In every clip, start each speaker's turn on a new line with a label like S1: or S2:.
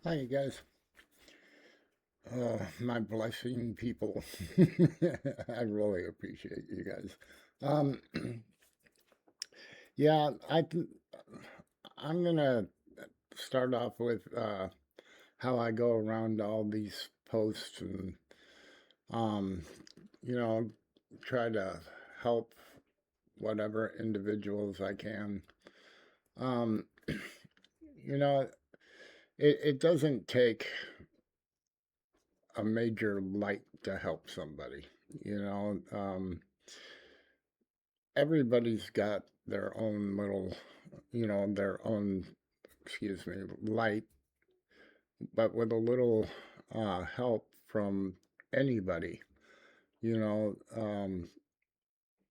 S1: Hi, you guys. My blessing people. I really appreciate you guys. Um, yeah, I'm gonna start off with how I go around all these posts and um, you know, try to help whatever individuals I can. Um, you know, it doesn't take a major light to help somebody. You know, everybody's got their own little, their own, excuse me, light, but with a little help from anybody, you know,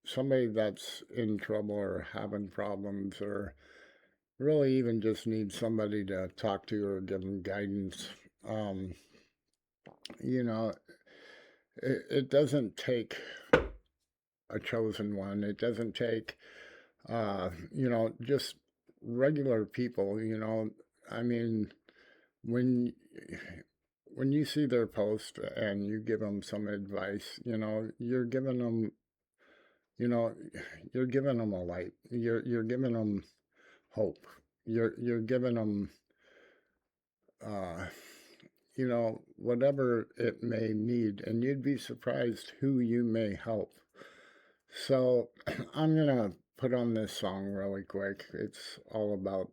S1: somebody that's in trouble or having problems or really even just needs somebody to talk to or give them guidance. Um, you know, it doesn't take a chosen one. It doesn't take, just regular people, I mean, when when you see their post and you give them some advice, you know, you're giving them a light. You're giving them hope. You're giving them, uh, whatever it may need, and you'd be surprised who you may help. So I'm gonna put on this song really quick. It's all about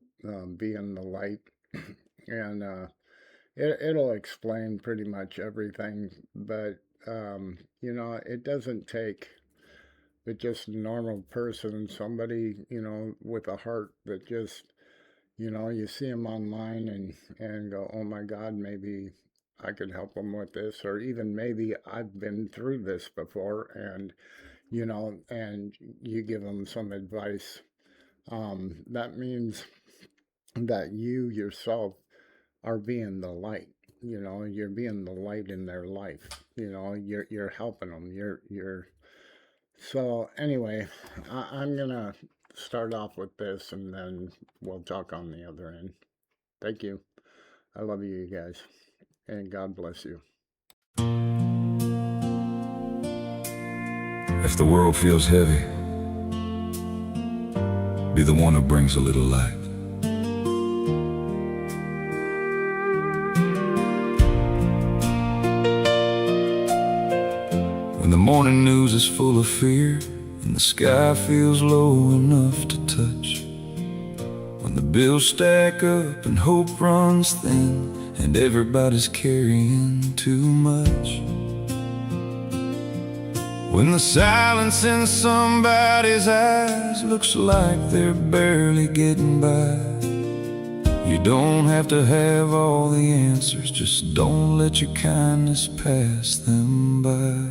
S1: being the light, and it'll explain pretty much everything. But it doesn't take but just a normal person, somebody with a heart that just you see them online and go, oh my God, maybe I could help them with this, or even maybe I've been through this before, and and you give them some advice. That means that you yourself are being the light. You're being the light in their life. You're helping them. You're so anyway. I'm gonna start off with this, and then we'll talk on the other end. Thank you. I love you guys, and God bless you.
S2: If the world feels heavy, be the one who brings a little light. When the morning news is full of fear and the sky feels low enough to touch, when the bills stack up and hope runs thin and everybody's carrying too much, when the silence in somebody's eyes looks like they're barely getting by, you don't have to have all the answers, just don't let your kindness pass them by.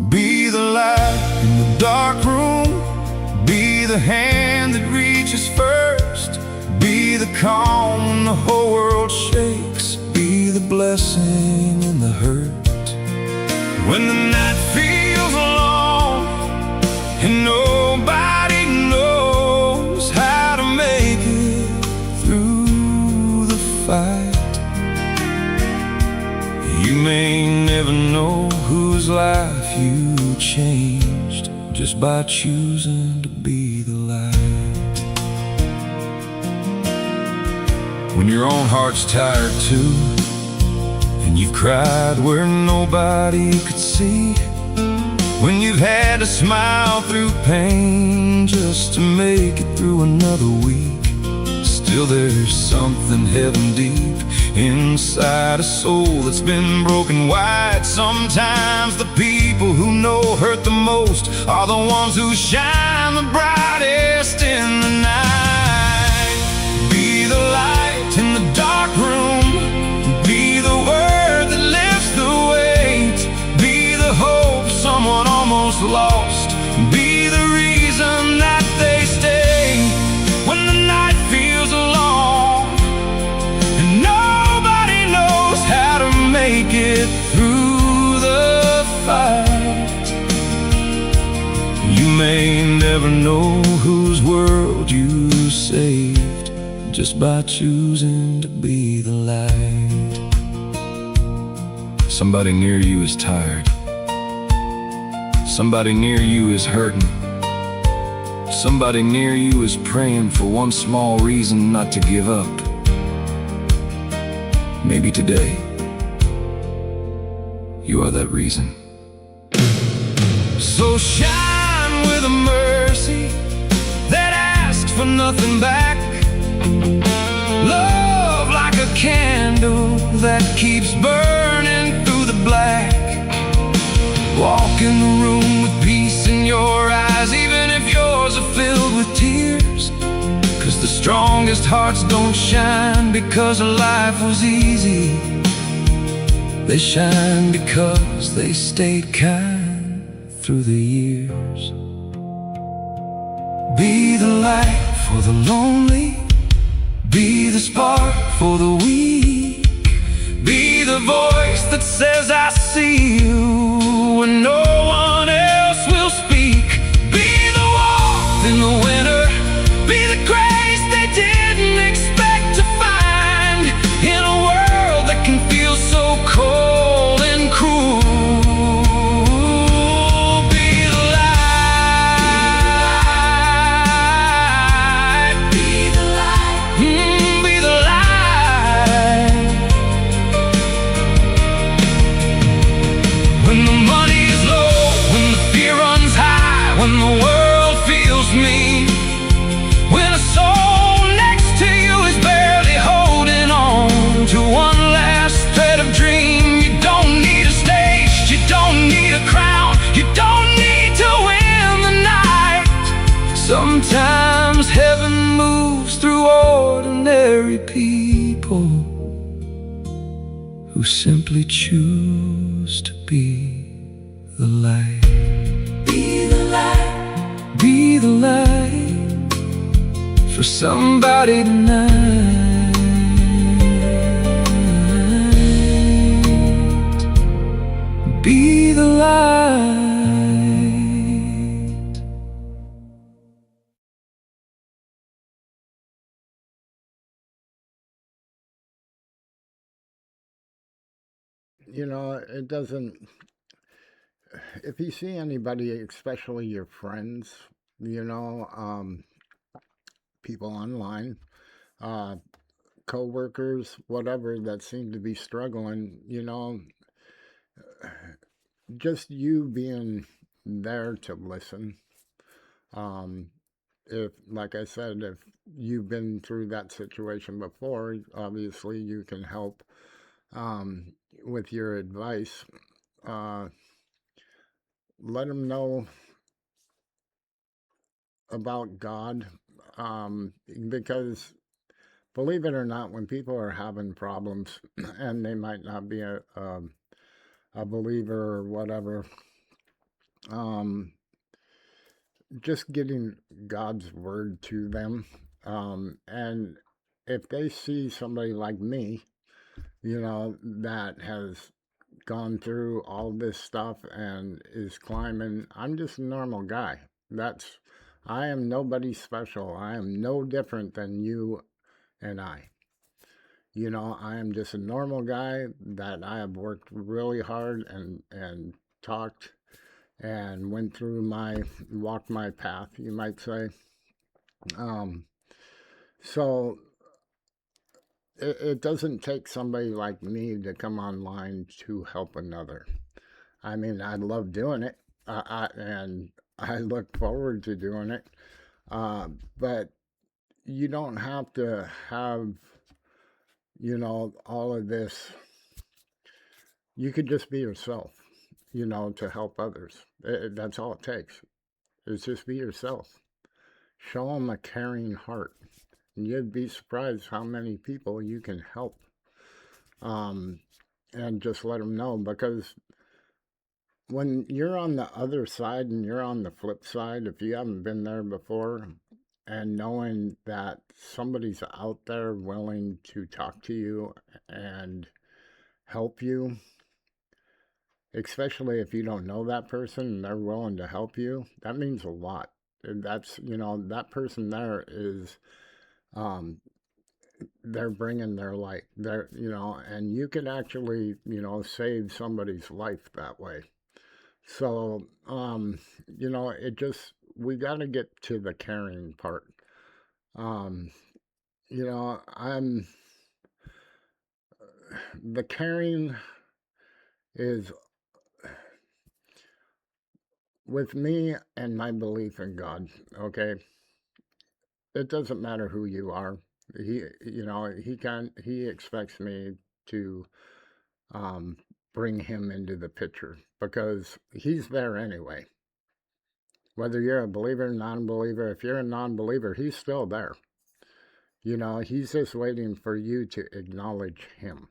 S2: Be the light in the dark room, be the hand that reaches first, be the calm when the whole world shakes, be the blessing in the hurt. When the night feels long and nobody knows how to make it through the fight, you may never know whose life you changed just by choosing to be the light. When your own heart's tired too, and you've cried where nobody could see, when you've had to smile through pain just to make it through another week, still there's something heaven deep inside a soul that's been broken wide. Sometimes the people who know hurt the most are the ones who shine the brightest in the night. Be the light in the dark room, be the word that lifts the weight, be the hope someone almost lost, be the reason that they stay when the night feels long and nobody knows how to make it through the fight. You may never know whose world you saved just by choosing to be the light. Somebody near you is tired. Somebody near you is hurting. Somebody near you is praying for one small reason not to give up. Maybe today, you are that reason. So shine with a mercy that asks for nothing back. Love like a candle that keeps burning through the black. Walk in the room with peace in your eyes, even if yours are filled with tears. 'Cause the strongest hearts don't shine because life was easy. They shine because they stayed kind through the years. Be the light for the lonely. Be the spark for the weak. Be the voice that says I see you when no one else will speak. Be the warmth in the winter. Be the grace they didn't expect to find in a world that can feel so cold and cruel. Be the light. Be the light. Be the light. When the money is low, when the fear runs high, when the world feels mean, when a soul next to you is barely holding on to one last thread of dream. You don't need a stage, you don't need a crown, you don't need to win the night. Sometimes heaven moves through ordinary people who simply choose to be the light. Be the light. Be the light for somebody tonight. Be the light.
S1: You know, it doesn't, if you see anybody, especially your friends, you know, people online, uh, co-workers, whatever, that seem to be struggling, you know, just you being there to listen. If, like I said, if you've been through that situation before, obviously you can help with your advice. Let them know about God, because believe it or not, when people are having problems and they might not be a believer or whatever, just getting God's word to them, and if they see somebody like me, you know, that has gone through all this stuff and is climbing, I'm just a normal guy. I am nobody special. I am no different than you and I. You know, I am just a normal guy that I have worked really hard and talked and walked my path, you might say. So it doesn't take somebody like me to come online to help another. I mean, I love doing it, and I look forward to doing it. But you don't have to have, you know, all of this. You could just be yourself, you know, to help others. That's all it takes. Is just be yourself. Show them a caring heart. And you'd be surprised how many people you can help. And just let them know, because when you're on the other side and you're on the flip side, if you haven't been there before, and knowing that somebody's out there willing to talk to you and help you, especially if you don't know that person and they're willing to help you, that means a lot. That's, you know, that person there is they're bringing their light. They're, and you can actually, save somebody's life that way. So, it just, we got to get to the caring part. Um, I'm, the caring is with me and my belief in God, okay? It doesn't matter who you are. He expects me to um, bring him into the picture because he's there anyway. Whether you're a believer, non-believer, if you're a non-believer, he's still there. He's just waiting for you to acknowledge him.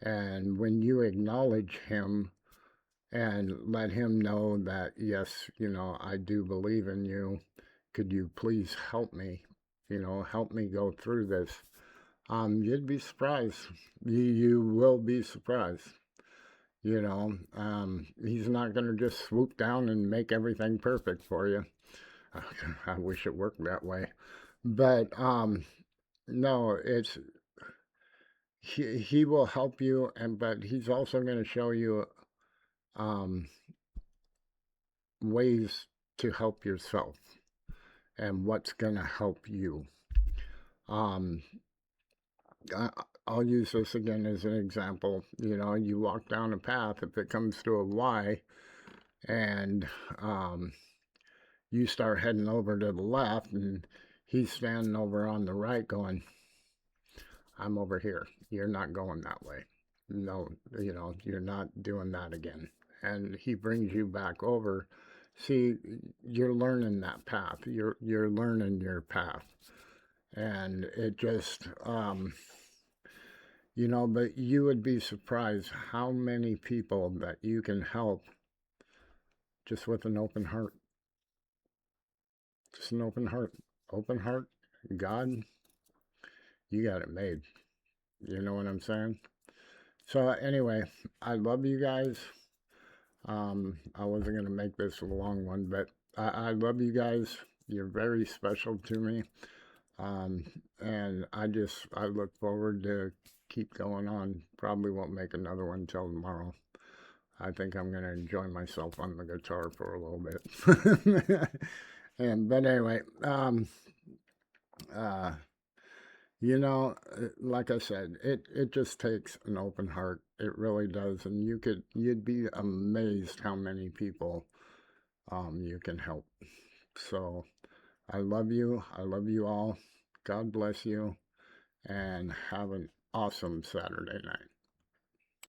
S1: And when you acknowledge him and let him know that, yes, I do believe in you, could you please help me? Help me go through this. You'd be surprised. You will be surprised. He's not going to just swoop down and make everything perfect for you. I wish it worked that way. But no, he will help you, but he's also going to show you um, ways to help yourself and what's going to help you. Um, I'll use this again as an example. You walk down a path, if it comes to a Y, and you start heading over to the left, and he's standing over on the right going, I'm over here. You're not going that way. No, you're not doing that again. And he brings you back over. See, you're learning that path. You're learning your path. And it just, but you would be surprised how many people that you can help just with an open heart. Just an open heart. Open heart, God, you got it made. You know what I'm saying? So anyway, I love you guys. I wasn't going to make this a long one, but I love you guys. You're very special to me. And I look forward to keep going on. Probably won't make another one till tomorrow. I think I'm going to enjoy myself on the guitar for a little bit. But anyway, uh, like I said, it just takes an open heart. It really does. And you'd be amazed how many people you can help. So I love you. I love you all. God bless you. And have an awesome Saturday night.